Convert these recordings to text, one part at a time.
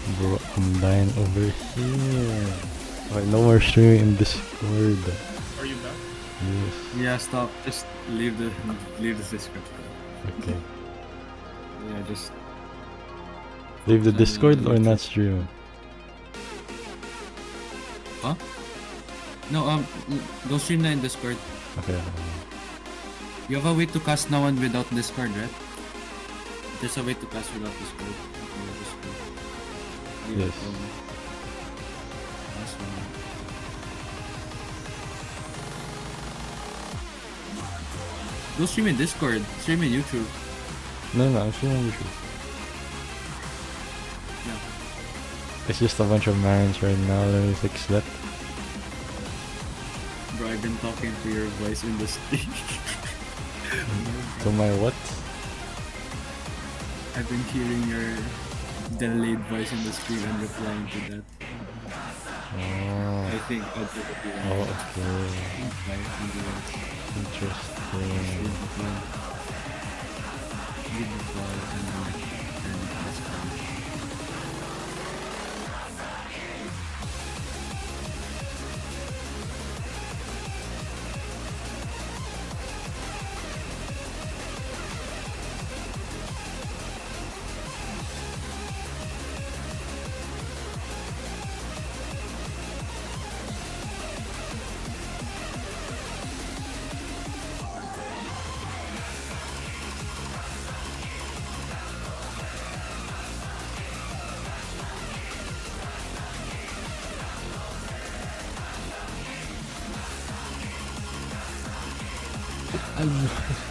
Bro, I'm dying over here. Okay, no more streaming in Discord. Are you back? Yes. Yeah, stop. Just leave the Discord. Okay. Yeah, just Leave the focus on Discord or YouTube. not stream? Huh? No, don't stream na in Discord. Okay. You have a way to cast now on without Discord, right? There's a way to cast without Discord. Yes. That's one. Don't stream in Discord. Stream in YouTube. No, I'm streaming YouTube. Yeah. It's just a bunch of Marons right now. Let me fix that. Bro, I've been talking to your voice in the stream. To my what? I've been hearing your delayed voice in the stream and replying to that. Oh. I think I'll do it. Oh, okay. Interesting.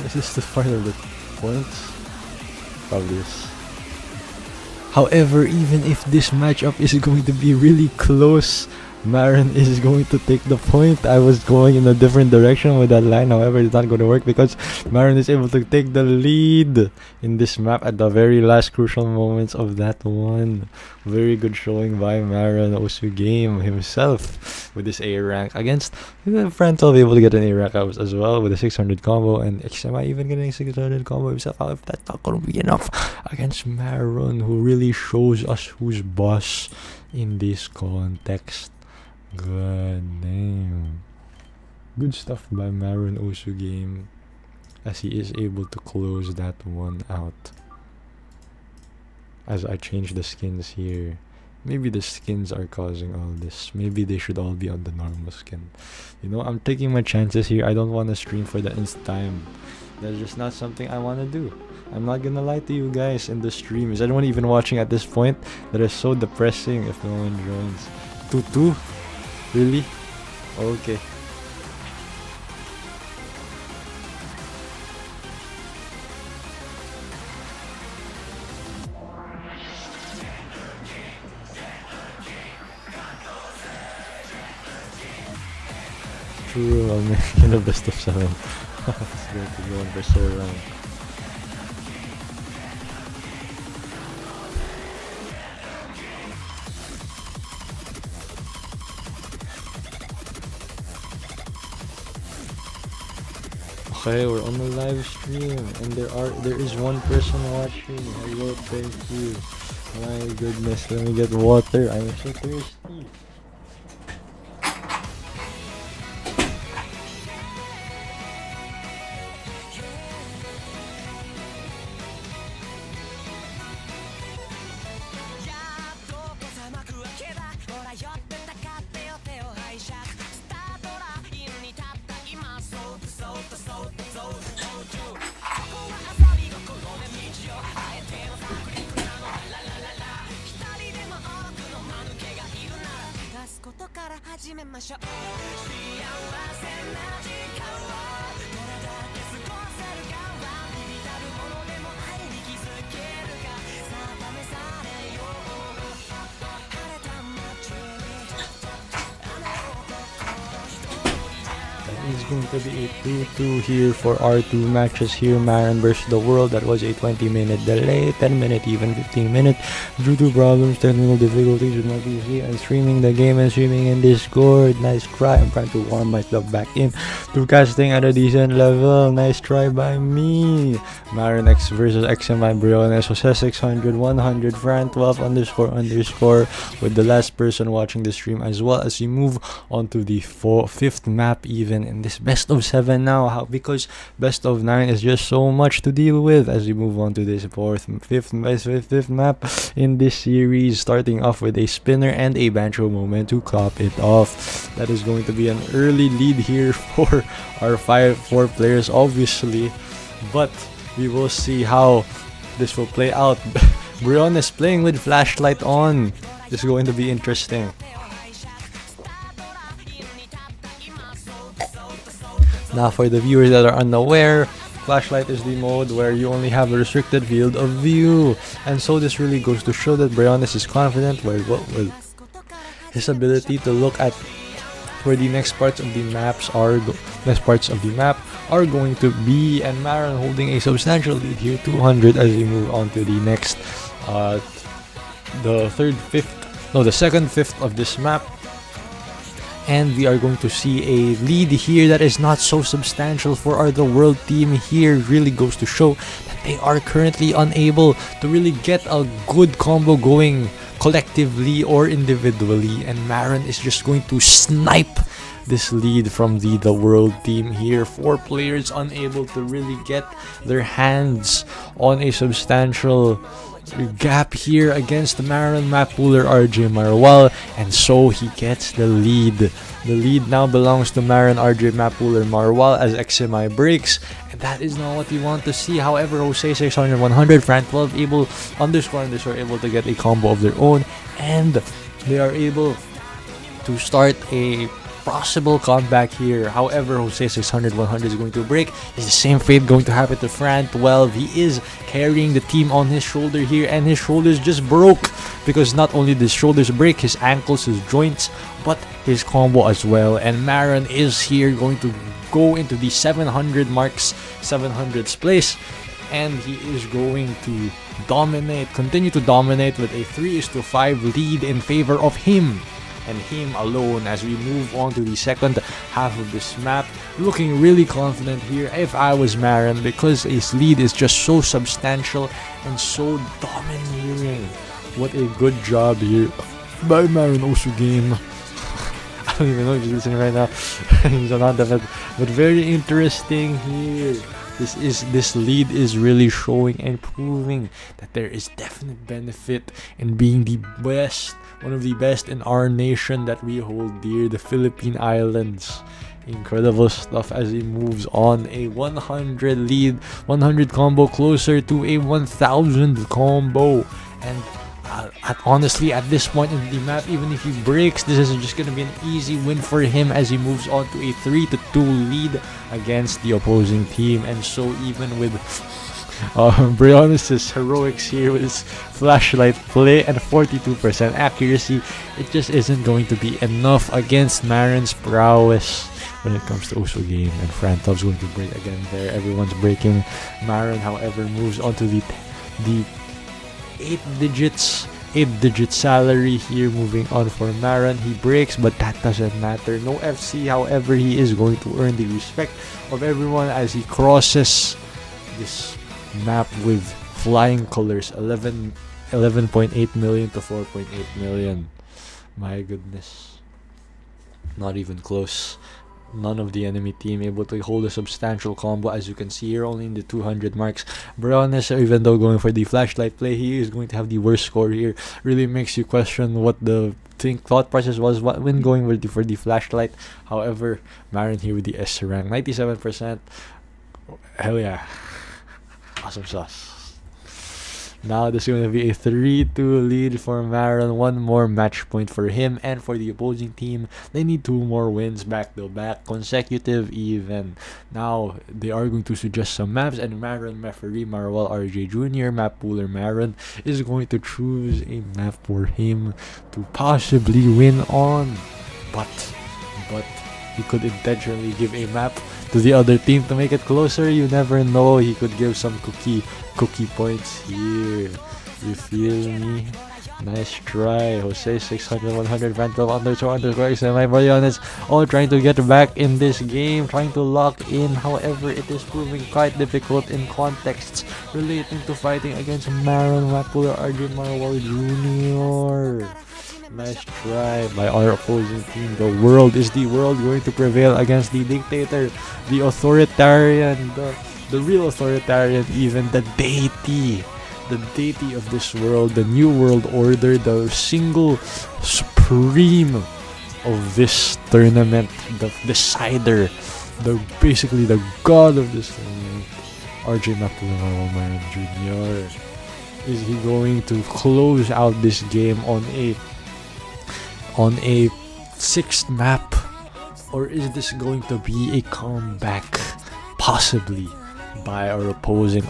Is this the part of the points? Probably is. However, even if this matchup is going to be really close, Maron is going to take the point. I was going in a different direction with that line, however, it's not going to work because Maron is able to take the lead in this map at the very last crucial moments of that one. Very good showing by Maron Osu game himself with his A rank against Frontal, able to get an A rank as well with a 600 combo, and XMI even getting a 600 combo himself. However, that's not going to be enough against Maron, who really shows us who's boss in this context. God damn. Good stuff by Maron Osu game as he is able to close that one out. As I change the skins here. Maybe the skins are causing all this. Maybe they should all be on the normal skin. You know, I'm taking my chances here. I don't want to stream for the nth time. That's just not something I want to do. I'm not gonna lie to you guys in the stream. Is anyone even watching at this point? That is so depressing if no one joins. 2-2? Really? Okay. True, I'm making the best of 7. It's going to go on for so long. Okay, we're on the live stream and there is one person watching. Hello, thank you. My goodness, let me get water. I'm so thirsty. is going to be a 2-2 here for our two matches here. Maron versus the World. That was a 20-minute delay, 10-minute, even 15-minute. Due to problems, technical difficulties with my PC, and streaming the game and streaming in Discord. Nice try. I'm trying to warm myself back in to casting at a decent level. Nice try by me. Maron X versus XMI Briones. Jose 600, 100, Fran 12 __ with the last person watching the stream, as well as we move on to the fifth map even in this best of 7 now. Because best of 9 is just so much to deal with as we move on to this fifth map in this series, starting off with a spinner and a banjo moment to top it off. That is going to be an early lead here for our 4 players, obviously, but we will see how this will play out. Brion is playing with flashlight on. This is going to be interesting. Now, for the viewers that are unaware, flashlight is the mode where you only have a restricted field of view, and so this really goes to show that Briones is confident with his ability to look at where the next parts of the map are going to be. And Maron holding a substantial lead here, 200, as we move on to the next, the second fifth of this map. And we are going to see a lead here that is not so substantial for our the World team here. Really goes to show that they are currently unable to really get a good combo going collectively or individually, and Maron is just going to snipe this lead from the World team here. 4 players unable to really get their hands on a substantial gap here against the Maron map pooler RJ Marwal, and so he gets the lead. The lead now belongs to Maron RJ map pooler Marwal as XMI breaks, and that is not what we want to see. However, Jose 600, 100, Fran 12 able able to get a combo of their own, and they are able to start a possible comeback here. However, Jose 600, 100 is going to break. Is the same fate going to happen to Fran 12? He is carrying the team on his shoulder here, and his shoulders just broke, because not only did his shoulders break, his ankles, his joints, but his combo as well. And Maron is here going to go into the 700 marks, 700's place, and he is going to continue to dominate with a 3-5 lead in favor of him and him alone as we move on to the second half of this map. Looking really confident here if I was Maron, because his lead is just so substantial and so domineering. What a good job here by Maron also game. I don't even know if he's listening right now. He's not that, but very interesting here. This lead is really showing and proving that there is definite benefit in being the best, one of the best in our nation that we hold dear, the Philippine Islands. Incredible stuff as he moves on. A 100 lead, 100 combo closer to a 1000 combo. And honestly, at this point in the map, even if he breaks, this is just going to be an easy win for him as he moves on to a 3-2 lead against the opposing team. And so even with Briones' heroics here with his flashlight play and 42% accuracy, it just isn't going to be enough against Maron's prowess when it comes to Oso game. And Frantov's going to break again there. Everyone's breaking. Maron, however, moves on to the 8-digit salary here. Moving on for Maron, he breaks, but that doesn't matter. No FC, however, he is going to earn the respect of everyone as he crosses this map with flying colors. 11.8 million to 4.8 million. My goodness, not even close. None of the enemy team able to hold a substantial combo, as you can see here, only in the 200 marks. Briones, even though going for the flashlight play, he is going to have the worst score here. Really makes you question what the thought process was when going for the flashlight. However, Maron here with the S rank, 97%. Hell yeah, awesome sauce. Now this is going to be a 3-2 lead for Maron. One more match point for him, and for the opposing team, they need 2 more wins back to back, consecutive even. Now they are going to suggest some maps, and Maron referee Marwal RJ Jr., map pooler Maron, is going to choose a map for him to possibly win on. But He could intentionally give a map to the other team to make it closer. You never know. He could give some cookie points here. You feel me? Nice try. Jose 600, 100, Phantom underscore XMI Briones all trying to get back in this game, trying to lock in. However, it is proving quite difficult in contexts relating to fighting against Maron, Mapular, RJ Marwal Jr. Nice try by our opposing team. The world is the world going to prevail against the dictator, the authoritarian, the real authoritarian, even the deity of this world, the new world order, the single supreme of this tournament, the decider, basically the god of this tournament, RJ Maron Jr. Is he going to close out this game on a sixth map, or is this going to be a comeback, possibly, by our opposing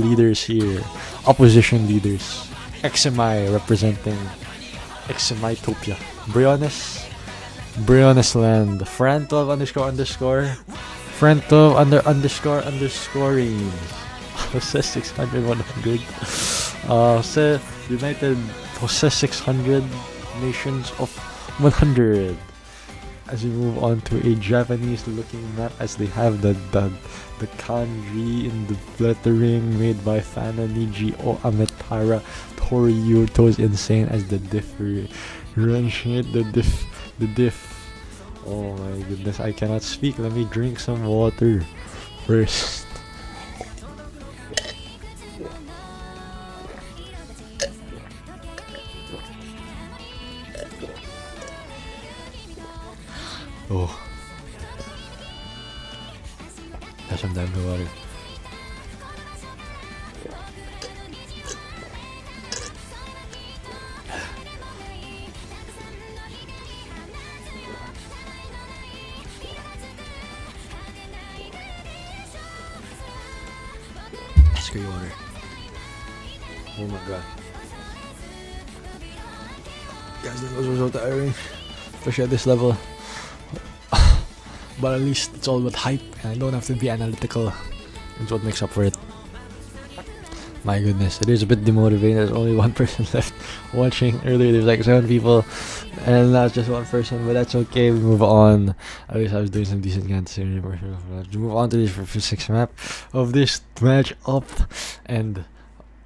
leaders here? Opposition leaders. XMI representing XMI-topia. Briones land. Frantov underscore. Frantov underscoring. Jose 600, 100. Jose United. Jose 600. Nations of 100. As we move on to a Japanese looking map, as they have the kanji in the lettering made by Fana Niji O Ametara Toriyu. Toes insane as the differentiate the diff. Oh my goodness, I cannot speak. Let me drink some water first. Oh, have some damn good water. That's great water. Oh my god. Guys, this was so tiring, especially at this level. But at least it's all about hype, and I don't have to be analytical. That's what makes up for it. My goodness, it is a bit demotivating. There's only one person left watching. Earlier there's like 7 people, and now it's just one person, but that's okay. We move on. At least I was doing some decent games. We move on to this for 6th map of this match up, and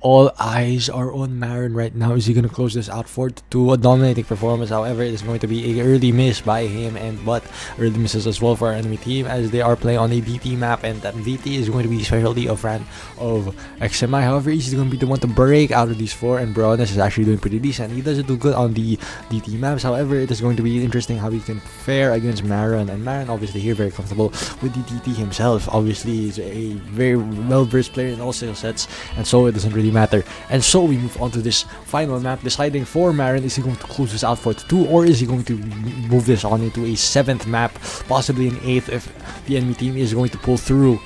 all eyes are on Maron right now. Is he going to close this out 4-2? A dominating performance. However, it is going to be an early miss by him, but early misses as well for our enemy team, as they are playing on a DT map, and that DT is going to be the specialty of XMI. However, he's going to be the one to break out of these 4, and Briones is actually doing pretty decent. He doesn't do good on the DT maps. However, it is going to be interesting how he can fare against Maron, and Maron obviously here very comfortable with the DT himself. Obviously, he's a very well-versed player in all skill sets, and so it doesn't really matter. And so we move on to this final map, deciding for Maron, is he going to close this out for 2, or is he going to move this on into a 7th map, possibly an 8th if the enemy team is going to pull through.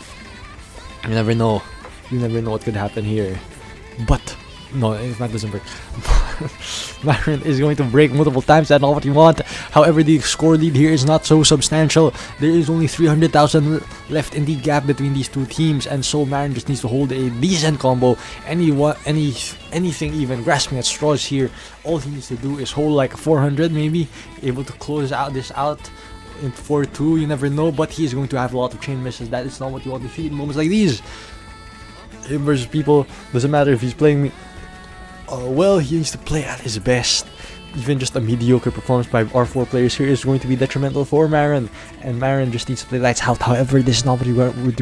You never know what could happen here. But no, if that doesn't break, Maron is going to break multiple times. That's not what you want. However, the score lead here is not so substantial. There is only 300,000 left in the gap between these two teams, and so Maron just needs to hold a decent combo. Anything even grasping at straws here. All he needs to do is hold like 400, maybe able to close out in 4-2. You never know, but he is going to have a lot of chain misses. That is not what you want to see in moments like these. Him versus people, doesn't matter if he's playing well, he needs to play at his best. Even just a mediocre performance by our 4 players here is going to be detrimental for Maron, and Maron just needs to play lights out. However, this is not what we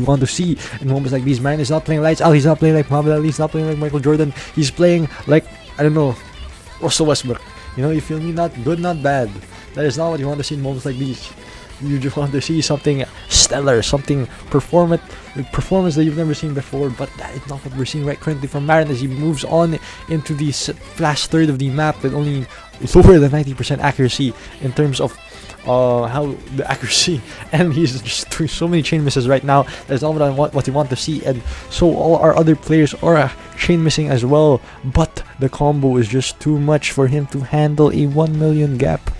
want to see in moments like these. Maron is not playing lights out. He's not playing like Muhammad Ali. He's not playing like Michael Jordan. He's playing like, I don't know, Russell Westbrook. You know, you feel me? Not good, not bad. That is not what you want to see in moments like these. You just want to see something stellar, something performance that you've never seen before, but that is not what we're seeing right currently from Maron, as he moves on into the last third of the map with only lower than 90% accuracy in terms of how the accuracy, and he's just doing so many chain misses right now. That's not what you want to see, and so all our other players are chain missing as well, but the combo is just too much for him to handle. A 1 million gap,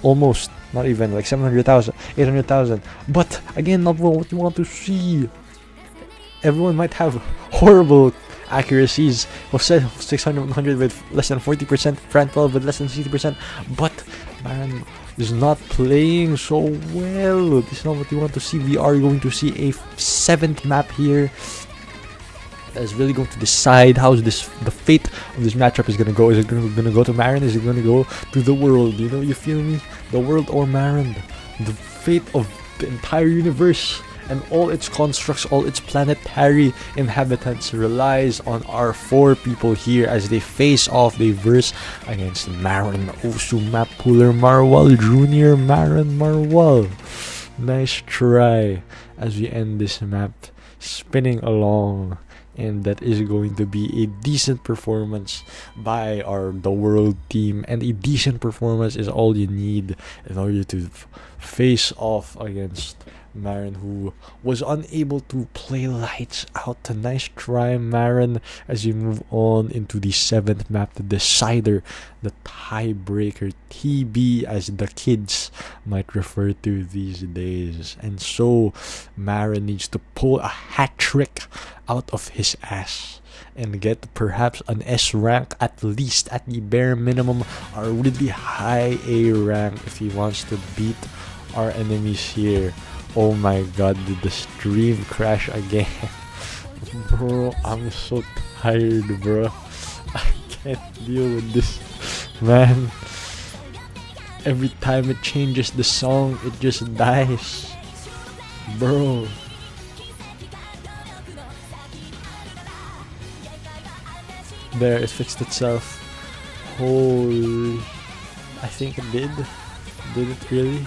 almost Not even like 700,000, 800,000. But again, not what you want to see. Everyone might have horrible accuracies of 600, 100 with less than 40%, Fran 12 with less than 60%. But Maron is not playing so well. This is not what you want to see. We are going to see a 7th map here that is really going to decide how the fate of this matchup is going to go. Is it going to go to Maron? Is it going to go to the world? You feel me? The world or Maron? The fate of the entire universe and all its constructs, all its planetary inhabitants relies on our 4 people here as they face off, they verse against Maron, Osu, Map Pooler, Marwal, Junior, Maron, Marwal. Nice try as we end this map spinning along, and that is going to be a decent performance by the world team, and a decent performance is all you need in order to face off against Maron, who was unable to play lights out. A nice try, Maron, as you move on into the 7th map, the decider, the tiebreaker, TB as the kids might refer to these days. And so Maron needs to pull a hat trick out of his ass and get perhaps an S rank, at least at the bare minimum, a really high A rank if he wants to beat our enemies here. Oh my god, did the stream crash again? Bro, I'm so tired, bro. I can't deal with this, man. Every time it changes the song, it just dies. Bro. There, it fixed itself. Holy... I think it did. Did it really?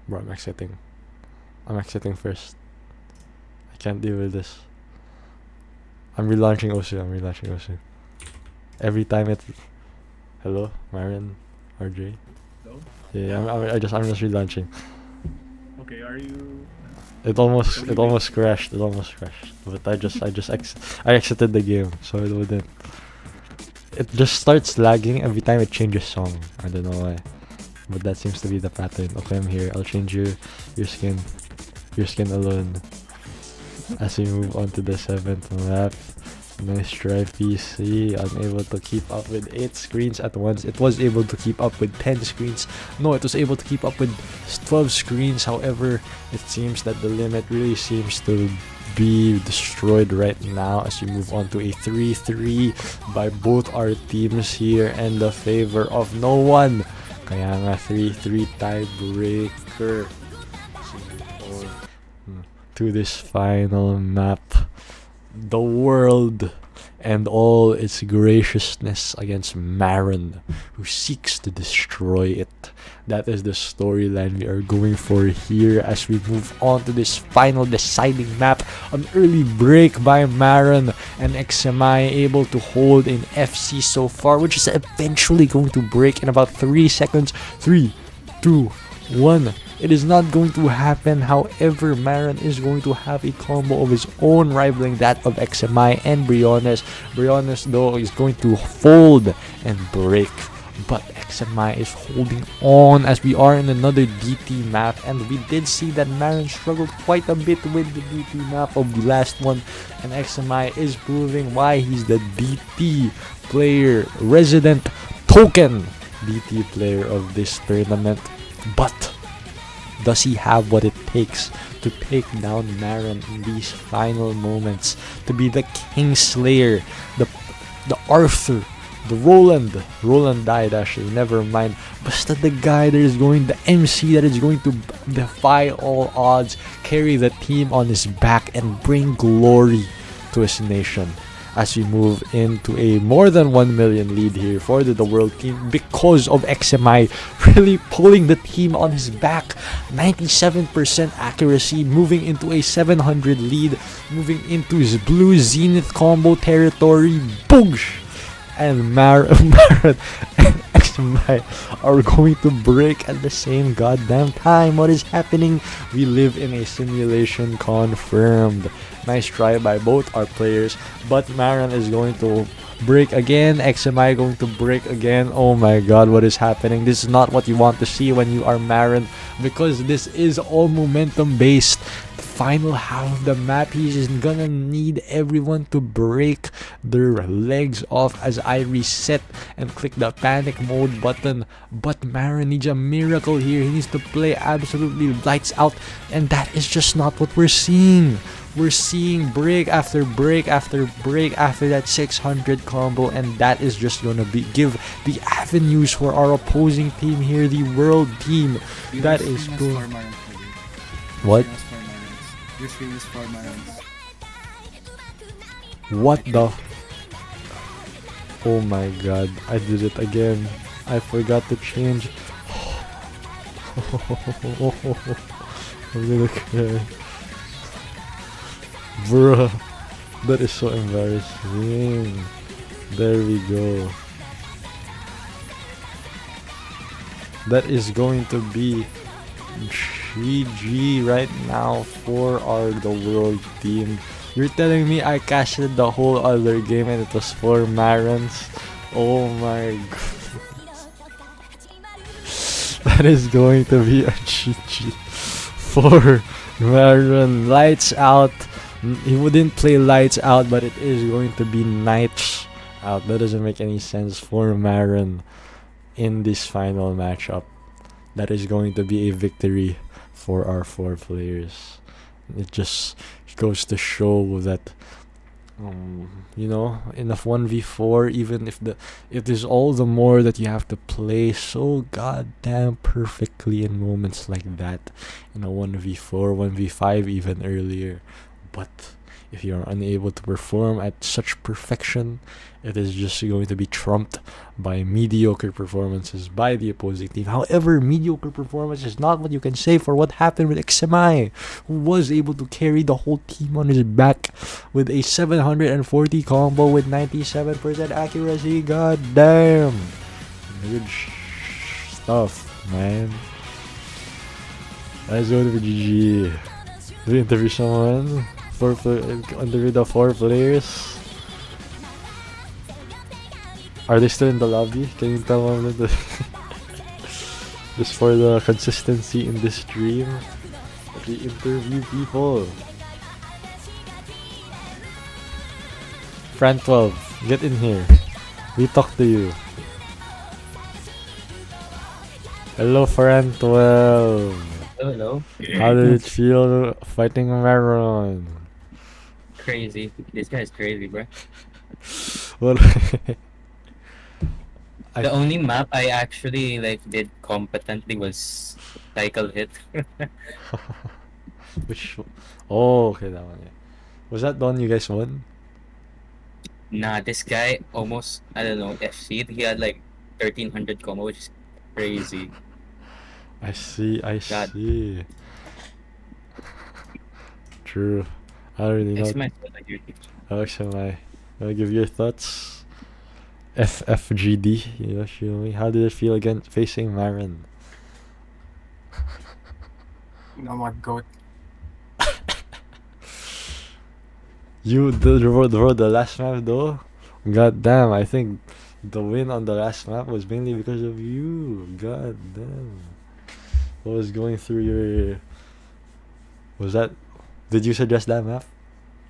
Bro, I'm exiting. I'm exiting first. I can't deal with this. I'm relaunching Osu. Every time it... Hello? Maron? RJ? Hello? Yeah, I'm just relaunching. Okay, are you... It almost crashed. But I exited the game, so it wouldn't. It just starts lagging every time it changes song. I don't know why. But that seems to be the pattern. Okay, I'm here. I'll change your skin. Your skin alone. As we move on to the 7th map. Nice try, PC. Unable to keep up with 8 screens at once. It was able to keep up with 10 screens. No, it was able to keep up with 12 screens. However, it seems that the limit really seems to be destroyed right now as we move on to a 3-3 by both our teams here in the favor of no one. Kaya nga 3-3 tiebreaker. To this final map, the world and all its graciousness against Maron, who seeks to destroy it. That is the storyline we are going for here as we move on to this final deciding map. An early break by Maron, and XMI able to hold in FC so far, which is eventually going to break in about 3 seconds. 3, 2, 1. It is not going to happen. However, Maron is going to have a combo of his own rivaling that of XMI and Briones. Briones, though, is going to fold and break, but XMI is holding on as we are in another DT map, and we did see that Maron struggled quite a bit with the DT map of the last one, and XMI is proving why he's the DT player, resident token DT player of this tournament. But does he have what it takes to take down Maron in these final moments, to be the Kingslayer, the Arthur, the Roland died actually, never mind, basta the guy that is going, the MC that is going to defy all odds, carry the team on his back and bring glory to his nation as we move into a more than 1 million lead here for the world team because of XMI really pulling the team on his back. 97% accuracy, moving into a 700 lead, moving into his blue Zenith combo territory. Boosh! And Maron and XMI are going to break at the same goddamn time. What is happening? We live in a simulation, confirmed. Nice try by both our players, but Maron is going to Break again. XMI going to break again. Oh my god, what is happening? This is not what you want to see when you are Maron, because this is all momentum based. The final half of the map, he's just gonna need everyone to break their legs off as I reset and click the panic mode button. But Maron needs a miracle here. He needs to play absolutely lights out, and that is just not what we're seeing. We're seeing break after break after break after that 600 combo, and that is just gonna give the avenues for our opposing team here, the world team. That is cool. What? You're famous for Marons. What the? Oh my god, I did it again. I forgot to change. I'm gonna cry. Bruh, that is so embarrassing. There we go. That is going to be GG right now for the world team. You're telling me I cashed the whole other game and it was 4 Marons? Oh my god. That is going to be a GG for Maron. Lights out. He wouldn't play lights out, but it is going to be nights out. That doesn't make any sense for Maron in this final matchup. That is going to be a victory for our 4 players. It just goes to show that you know, in a 1v4, even if it is all the more that you have to play so goddamn perfectly in moments like that in a 1v4, 1v5 even earlier. But if you are unable to perform at such perfection, it is just going to be trumped by mediocre performances by the opposing team. However, mediocre performance is not what you can say for what happened with XMI, who was able to carry the whole team on his back with a 740 combo with 97% accuracy. God damn. Good stuff, man. Let's go to GG. We interview someone. Interview the 4 players. Are they still in the lobby? Can you tell them that just for the consistency in this stream, we interview people. Fran 12, get in here. We talk to you. Hello, Fran 12. Hello. How did it feel fighting Maron? Crazy. This guy's crazy, bro. Well, The only map I actually did competently was cycle hit. which? Oh, okay, that one. Yeah. Was that the one you guys won? Nah, this guy almost, I don't know, FC'd. He had 1300 combo, which is crazy. I see. God. See. True. I don't really know. It's my huge. XMI. Wanna give your thoughts? FFGD, you know me. How did it feel again facing Maron? No more goat. The last map though? God damn, I think the win on the last map was mainly because of you. God damn. What was going through your... Did you suggest that map?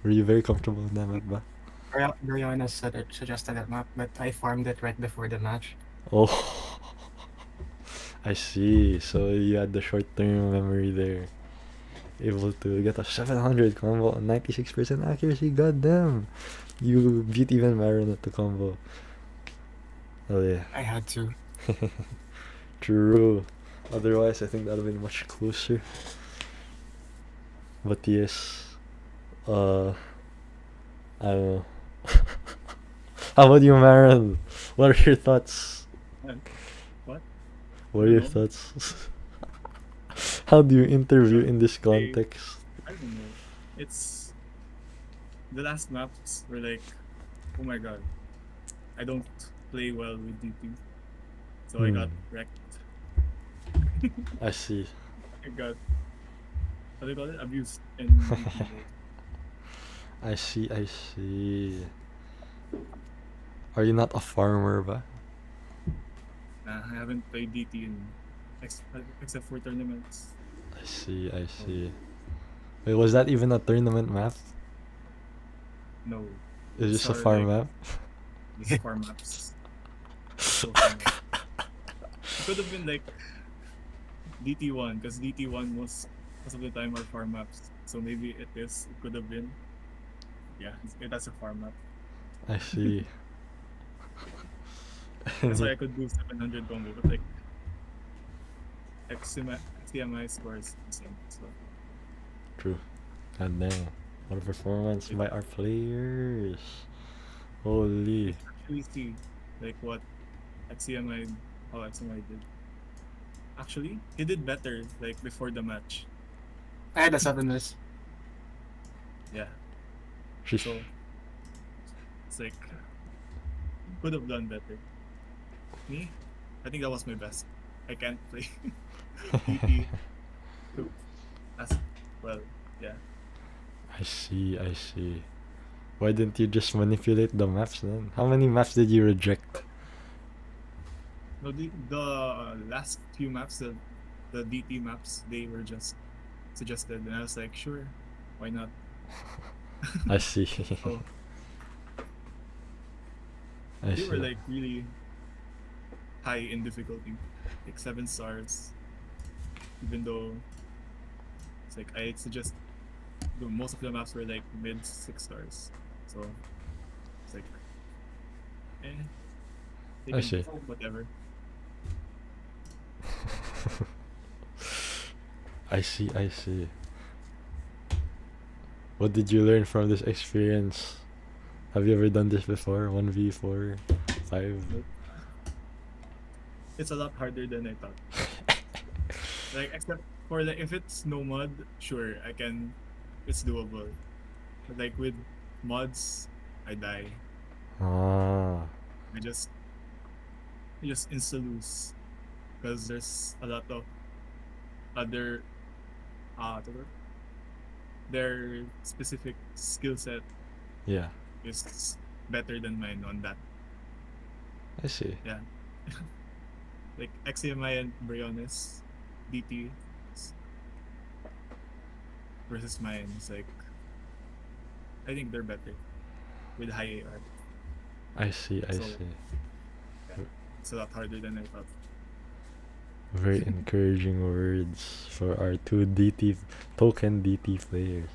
Were you very comfortable with that map, ba? Brianna suggested that map, but I farmed it right before the match. Oh, I see. So you had the short-term memory there. Able to get a 700 combo and 96% accuracy. God damn. You beat even Maron at the combo. Oh yeah. I had to. True. Otherwise, I think that would have been much closer. But yes. I don't know. How about you, Maron? What are your thoughts? What? What are your thoughts? How do you interview in this context? I don't know. It's the last maps were oh my god, I don't play well with DP, so I got wrecked. I see. I got, what do you call it? Abused. I see. Are you not a farmer, ba? Nah, I haven't played DT except for tournaments. I see, I see. Wait, was that even a tournament map? No, It's these just a are farm like map? these farm maps. So farm map. It could have been like DT1 because DT1 most of the time are farm maps. So maybe it is. It could have been. Yeah, that's a farm map. I see. That's why I could do 700 combo, but like XCMI scores the same. So True. God damn. What a performance by our players. Holy. actually see like what XCMI how XCMI did. Actually, he did better like before the match. I had a 7 Yeah. Sheesh. So it's like could have done better. Me, I think that was my best. I can't play DP as well. Yeah. I see, I see. Why didn't you just manipulate the maps then? How many maps did you reject? No, the last few maps, the DT maps, they were just suggested, and I was like, sure, why not? I see. Oh, I they were see. like really high in difficulty, like 7 stars. Even though it's like I suggest most of the maps were like mid 6 stars, so it's like, they I can see. whatever. I see, I see. What did you learn from this experience? Have you ever done this before? 1v4, 5? It's a lot harder than I thought. Like except for like if it's no mod, sure I can. It's doable. But like with mods, I die. Ah, I just insta lose because there's a lot of other tawag, their specific skill set yeah. is better than mine on that. I see. Yeah. Like XCMI and Briones, DT versus mine is like I think they're better with high AR. I see, I So- see. It's a lot harder than I thought. Very encouraging words for our two token DT players.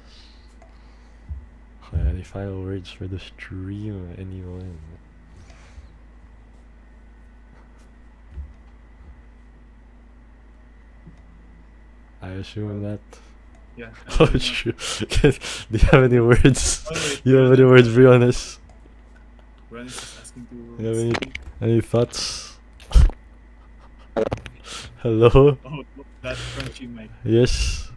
Any final words for the stream, anyone? I assume that. Yeah. Oh, true. Do you have any words? Oh, wait, You have any words, be honest? Briones is asking to You have speak. any thoughts? Hello? Oh, that crunchy mic. Yes?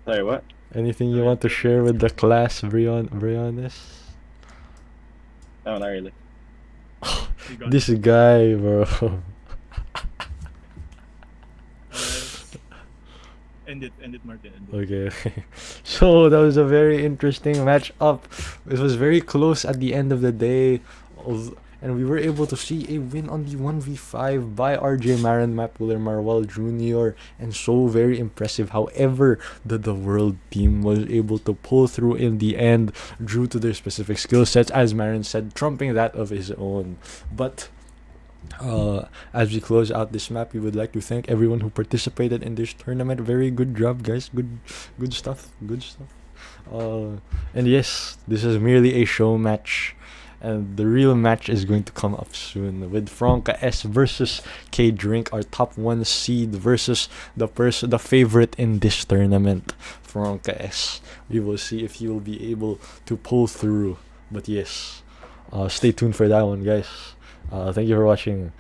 Sorry, what? Anything you want to share with the class, Briones? No, not really. You got This guy, bro. End it, Martin. End it. Okay. So that was a very interesting match up. It was very close at the end of the day. And we were able to see a win on the 1v5 by RJ Maron, Matt Puller, Marwell Jr. And so very impressive. However, the world team was able to pull through in the end due to their specific skill sets, as Maron said, trumping that of his own. But as we close out this map, we would like to thank everyone who participated in this tournament. Very good job, guys. Good stuff. Good stuff. And yes, this is merely a show match. And the real match is going to come up soon with Franca S versus K Drink, our top 1 seed versus the favorite in this tournament, Franca S. We will see if he will be able to pull through. But yes, stay tuned for that one, guys. Thank you for watching.